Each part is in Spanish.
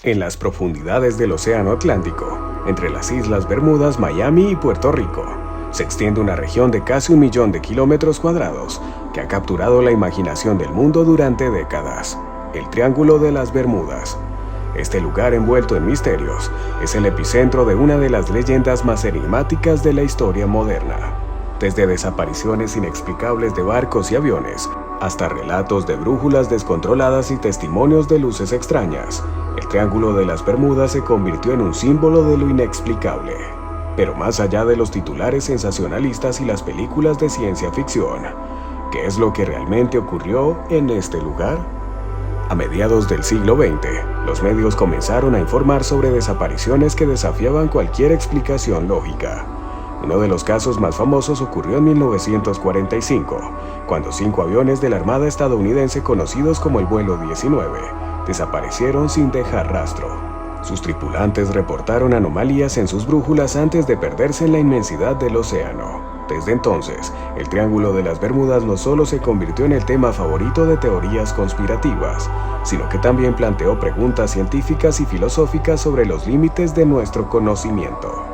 En las profundidades del Océano Atlántico, entre las Islas Bermudas, Miami y Puerto Rico, se extiende una región de casi 1 millón de kilómetros cuadrados que ha capturado la imaginación del mundo durante décadas: el Triángulo de las Bermudas. Este lugar envuelto en misterios es el epicentro de una de las leyendas más enigmáticas de la historia moderna. Desde desapariciones inexplicables de barcos y aviones, hasta relatos de brújulas descontroladas y testimonios de luces extrañas, el Triángulo de las Bermudas se convirtió en un símbolo de lo inexplicable. Pero más allá de los titulares sensacionalistas y las películas de ciencia ficción, ¿qué es lo que realmente ocurrió en este lugar? A mediados del siglo XX, los medios comenzaron a informar sobre desapariciones que desafiaban cualquier explicación lógica. Uno de los casos más famosos ocurrió en 1945, cuando 5 aviones de la Armada estadounidense conocidos como el vuelo 19 desaparecieron sin dejar rastro. Sus tripulantes reportaron anomalías en sus brújulas antes de perderse en la inmensidad del océano. Desde entonces, el Triángulo de las Bermudas no solo se convirtió en el tema favorito de teorías conspirativas, sino que también planteó preguntas científicas y filosóficas sobre los límites de nuestro conocimiento.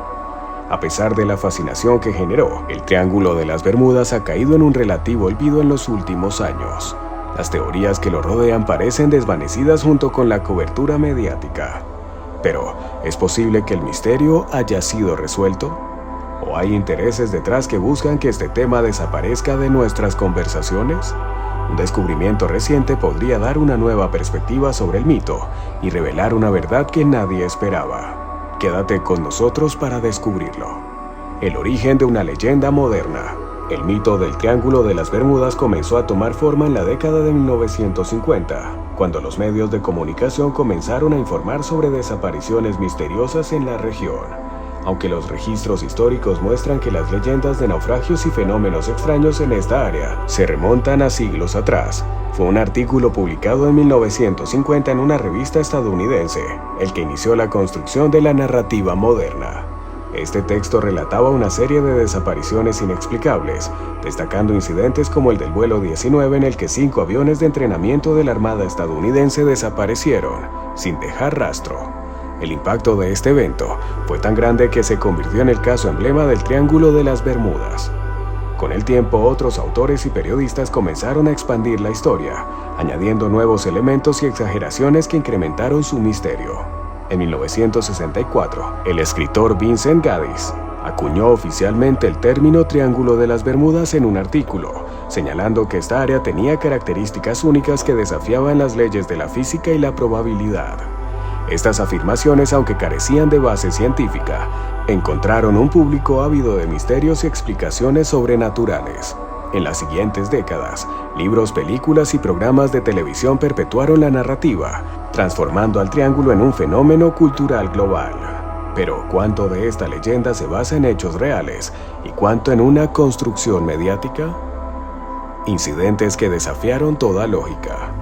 A pesar de la fascinación que generó, el Triángulo de las Bermudas ha caído en un relativo olvido en los últimos años. Las teorías que lo rodean parecen desvanecidas junto con la cobertura mediática. Pero, ¿es posible que el misterio haya sido resuelto? ¿O hay intereses detrás que buscan que este tema desaparezca de nuestras conversaciones? Un descubrimiento reciente podría dar una nueva perspectiva sobre el mito y revelar una verdad que nadie esperaba. Quédate con nosotros para descubrirlo. El origen de una leyenda moderna. El mito del Triángulo de las Bermudas comenzó a tomar forma en la década de 1950, cuando los medios de comunicación comenzaron a informar sobre desapariciones misteriosas en la región. Aunque los registros históricos muestran que las leyendas de naufragios y fenómenos extraños en esta área se remontan a siglos atrás, fue un artículo publicado en 1950 en una revista estadounidense el que inició la construcción de la narrativa moderna. Este texto relataba una serie de desapariciones inexplicables, destacando incidentes como el del vuelo 19 en el que 5 aviones de entrenamiento de la Armada estadounidense desaparecieron, sin dejar rastro. El impacto de este evento fue tan grande que se convirtió en el caso emblema del Triángulo de las Bermudas. Con el tiempo, otros autores y periodistas comenzaron a expandir la historia, añadiendo nuevos elementos y exageraciones que incrementaron su misterio. En 1964, el escritor Vincent Gaddis acuñó oficialmente el término Triángulo de las Bermudas en un artículo, señalando que esta área tenía características únicas que desafiaban las leyes de la física y la probabilidad. Estas afirmaciones, aunque carecían de base científica, encontraron un público ávido de misterios y explicaciones sobrenaturales. En las siguientes décadas, libros, películas y programas de televisión perpetuaron la narrativa, transformando al Triángulo en un fenómeno cultural global. Pero, ¿cuánto de esta leyenda se basa en hechos reales y cuánto en una construcción mediática? Incidentes que desafiaron toda lógica.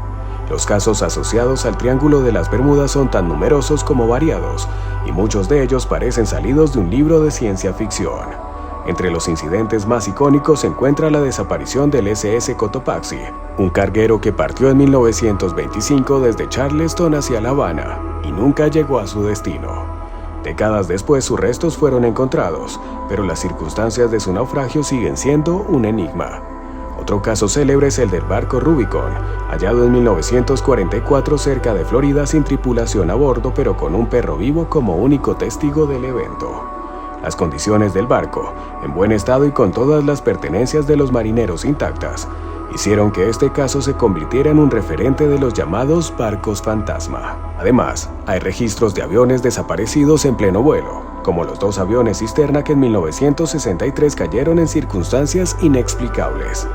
Los casos asociados al Triángulo de las Bermudas son tan numerosos como variados, y muchos de ellos parecen salidos de un libro de ciencia ficción. Entre los incidentes más icónicos se encuentra la desaparición del SS Cotopaxi, un carguero que partió en 1925 desde Charleston hacia La Habana y nunca llegó a su destino. Décadas después sus restos fueron encontrados, pero las circunstancias de su naufragio siguen siendo un enigma. Otro caso célebre es el del barco Rubicon, hallado en 1944 cerca de Florida sin tripulación a bordo, pero con un perro vivo como único testigo del evento. Las condiciones del barco, en buen estado y con todas las pertenencias de los marineros intactas, hicieron que este caso se convirtiera en un referente de los llamados barcos fantasma. Además, hay registros de aviones desaparecidos en pleno vuelo, como los 2 aviones cisterna que en 1963 cayeron en circunstancias inexplicables.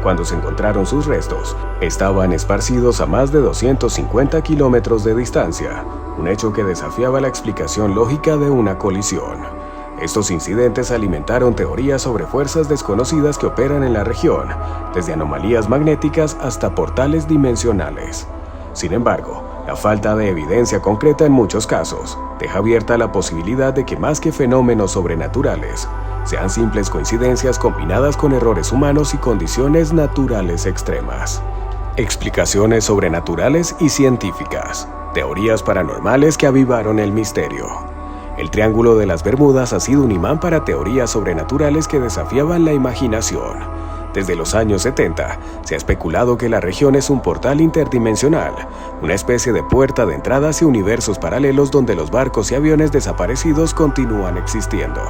Cuando se encontraron sus restos, estaban esparcidos a más de 250 kilómetros de distancia, un hecho que desafiaba la explicación lógica de una colisión. Estos incidentes alimentaron teorías sobre fuerzas desconocidas que operan en la región, desde anomalías magnéticas hasta portales dimensionales. Sin embargo, la falta de evidencia concreta en muchos casos deja abierta la posibilidad de que más que fenómenos sobrenaturales, sean simples coincidencias combinadas con errores humanos y condiciones naturales extremas. Explicaciones sobrenaturales y científicas. Teorías paranormales que avivaron el misterio. El Triángulo de las Bermudas ha sido un imán para teorías sobrenaturales que desafiaban la imaginación. Desde los años 70, se ha especulado que la región es un portal interdimensional, una especie de puerta de entrada hacia universos paralelos donde los barcos y aviones desaparecidos continúan existiendo.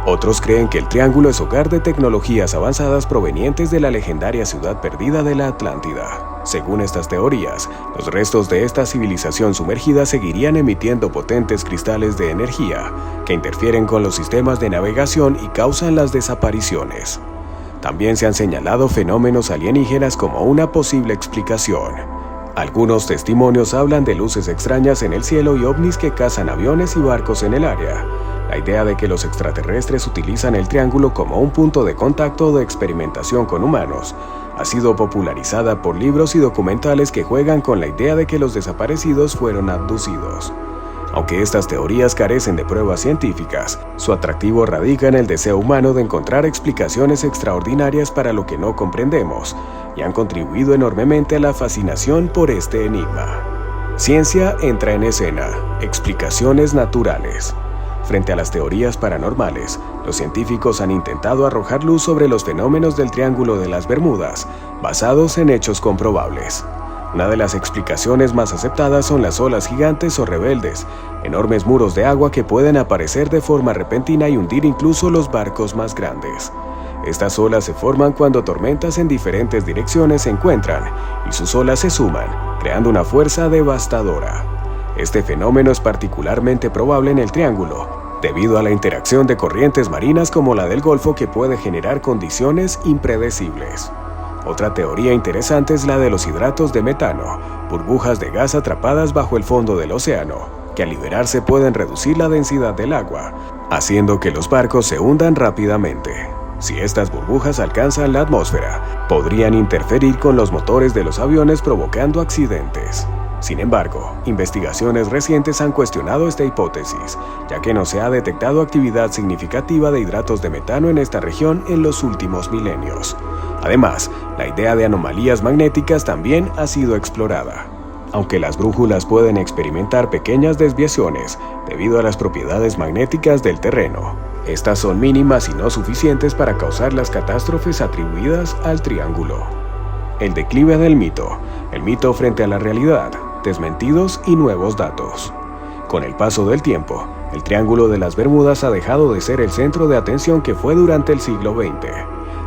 Otros creen que el Triángulo es hogar de tecnologías avanzadas provenientes de la legendaria ciudad perdida de la Atlántida. Según estas teorías, los restos de esta civilización sumergida seguirían emitiendo potentes cristales de energía que interfieren con los sistemas de navegación y causan las desapariciones. También se han señalado fenómenos alienígenas como una posible explicación. Algunos testimonios hablan de luces extrañas en el cielo y ovnis que cazan aviones y barcos en el área. La idea de que los extraterrestres utilizan el Triángulo como un punto de contacto o de experimentación con humanos ha sido popularizada por libros y documentales que juegan con la idea de que los desaparecidos fueron abducidos. Aunque estas teorías carecen de pruebas científicas, su atractivo radica en el deseo humano de encontrar explicaciones extraordinarias para lo que no comprendemos, y han contribuido enormemente a la fascinación por este enigma. Ciencia entra en escena. Explicaciones naturales. Frente a las teorías paranormales, los científicos han intentado arrojar luz sobre los fenómenos del Triángulo de las Bermudas, basados en hechos comprobables. Una de las explicaciones más aceptadas son las olas gigantes o rebeldes, enormes muros de agua que pueden aparecer de forma repentina y hundir incluso los barcos más grandes. Estas olas se forman cuando tormentas en diferentes direcciones se encuentran y sus olas se suman, creando una fuerza devastadora. Este fenómeno es particularmente probable en el Triángulo, debido a la interacción de corrientes marinas como la del Golfo que puede generar condiciones impredecibles. Otra teoría interesante es la de los hidratos de metano, burbujas de gas atrapadas bajo el fondo del océano, que al liberarse pueden reducir la densidad del agua, haciendo que los barcos se hundan rápidamente. Si estas burbujas alcanzan la atmósfera, podrían interferir con los motores de los aviones provocando accidentes. Sin embargo, investigaciones recientes han cuestionado esta hipótesis, ya que no se ha detectado actividad significativa de hidratos de metano en esta región en los últimos milenios. Además, la idea de anomalías magnéticas también ha sido explorada. Aunque las brújulas pueden experimentar pequeñas desviaciones debido a las propiedades magnéticas del terreno, estas son mínimas y no suficientes para causar las catástrofes atribuidas al Triángulo. El declive del mito. El mito frente a la realidad. Desmentidos y nuevos datos. Con el paso del tiempo, el Triángulo de las Bermudas ha dejado de ser el centro de atención que fue durante el siglo XX.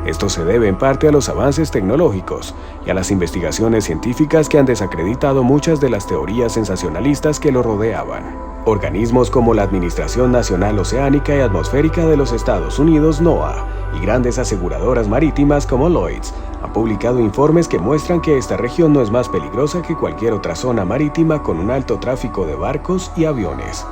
Esto se debe en parte a los avances tecnológicos y a las investigaciones científicas que han desacreditado muchas de las teorías sensacionalistas que lo rodeaban. Organismos como la Administración Nacional Oceánica y Atmosférica de los Estados Unidos, NOAA, y grandes aseguradoras marítimas como Lloyd's, han publicado informes que muestran que esta región no es más peligrosa que cualquier otra zona marítima con un alto tráfico de barcos y aviones.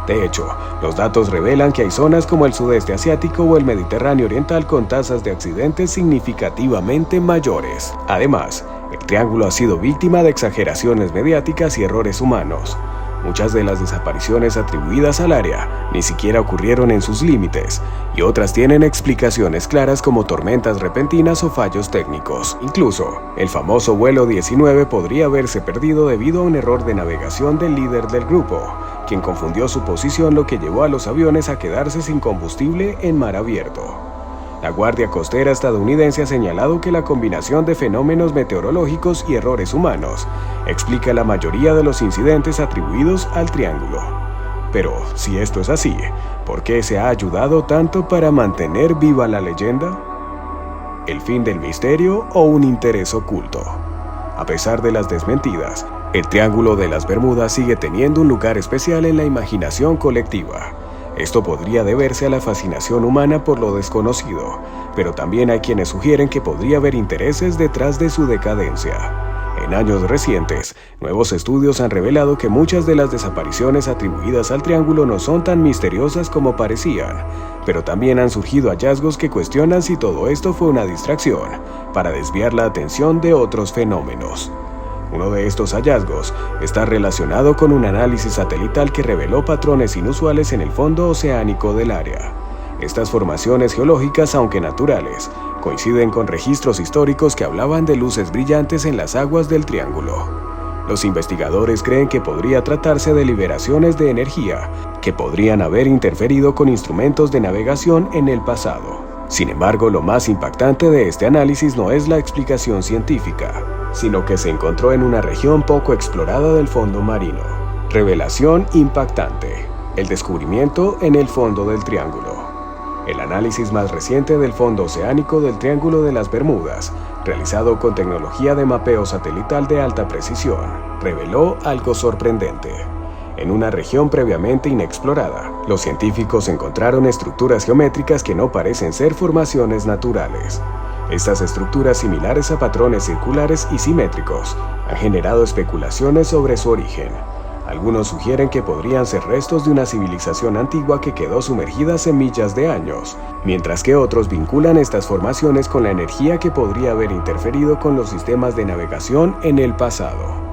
De hecho, los datos revelan que hay zonas como el sudeste asiático o el Mediterráneo oriental con tasas de accidentes significativamente mayores. Además, el Triángulo ha sido víctima de exageraciones mediáticas y errores humanos. Muchas de las desapariciones atribuidas al área ni siquiera ocurrieron en sus límites, y otras tienen explicaciones claras como tormentas repentinas o fallos técnicos. Incluso, el famoso vuelo 19 podría haberse perdido debido a un error de navegación del líder del grupo, quien confundió su posición, lo que llevó a los aviones a quedarse sin combustible en mar abierto. La Guardia Costera estadounidense ha señalado que la combinación de fenómenos meteorológicos y errores humanos explica la mayoría de los incidentes atribuidos al Triángulo. Pero, si esto es así, ¿por qué se ha ayudado tanto para mantener viva la leyenda? ¿El fin del misterio o un interés oculto? A pesar de las desmentidas, el Triángulo de las Bermudas sigue teniendo un lugar especial en la imaginación colectiva. Esto podría deberse a la fascinación humana por lo desconocido, pero también hay quienes sugieren que podría haber intereses detrás de su decadencia. En años recientes, nuevos estudios han revelado que muchas de las desapariciones atribuidas al Triángulo no son tan misteriosas como parecían, pero también han surgido hallazgos que cuestionan si todo esto fue una distracción para desviar la atención de otros fenómenos. Uno de estos hallazgos está relacionado con un análisis satelital que reveló patrones inusuales en el fondo oceánico del área. Estas formaciones geológicas, aunque naturales, coinciden con registros históricos que hablaban de luces brillantes en las aguas del Triángulo. Los investigadores creen que podría tratarse de liberaciones de energía que podrían haber interferido con instrumentos de navegación en el pasado. Sin embargo, lo más impactante de este análisis no es la explicación científica, sino que se encontró en una región poco explorada del fondo marino. Revelación impactante: el descubrimiento en el fondo del Triángulo. El análisis más reciente del fondo oceánico del Triángulo de las Bermudas, realizado con tecnología de mapeo satelital de alta precisión, reveló algo sorprendente. En una región previamente inexplorada, los científicos encontraron estructuras geométricas que no parecen ser formaciones naturales. Estas estructuras, similares a patrones circulares y simétricos, han generado especulaciones sobre su origen. Algunos sugieren que podrían ser restos de una civilización antigua que quedó sumergida hace millas de años, mientras que otros vinculan estas formaciones con la energía que podría haber interferido con los sistemas de navegación en el pasado.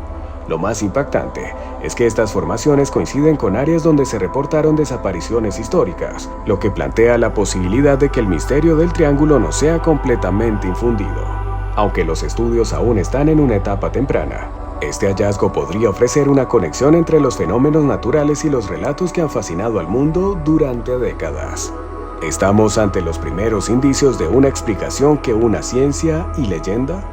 Lo más impactante es que estas formaciones coinciden con áreas donde se reportaron desapariciones históricas, lo que plantea la posibilidad de que el misterio del triángulo no sea completamente infundido. Aunque los estudios aún están en una etapa temprana, este hallazgo podría ofrecer una conexión entre los fenómenos naturales y los relatos que han fascinado al mundo durante décadas. ¿Estamos ante los primeros indicios de una explicación que una ciencia y leyenda?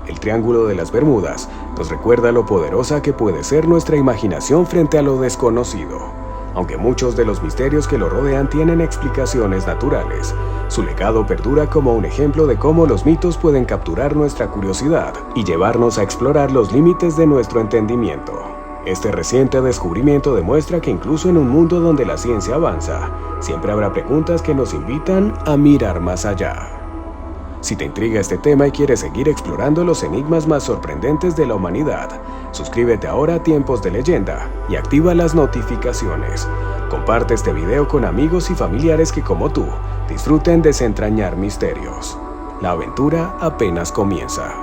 El Triángulo de las Bermudas nos recuerda lo poderosa que puede ser nuestra imaginación frente a lo desconocido. Aunque muchos de los misterios que lo rodean tienen explicaciones naturales, su legado perdura como un ejemplo de cómo los mitos pueden capturar nuestra curiosidad y llevarnos a explorar los límites de nuestro entendimiento. Este reciente descubrimiento demuestra que incluso en un mundo donde la ciencia avanza, siempre habrá preguntas que nos invitan a mirar más allá. Si te intriga este tema y quieres seguir explorando los enigmas más sorprendentes de la humanidad, suscríbete ahora a Tiempos de Leyenda y activa las notificaciones. Comparte este video con amigos y familiares que, como tú, disfruten desentrañar misterios. La aventura apenas comienza.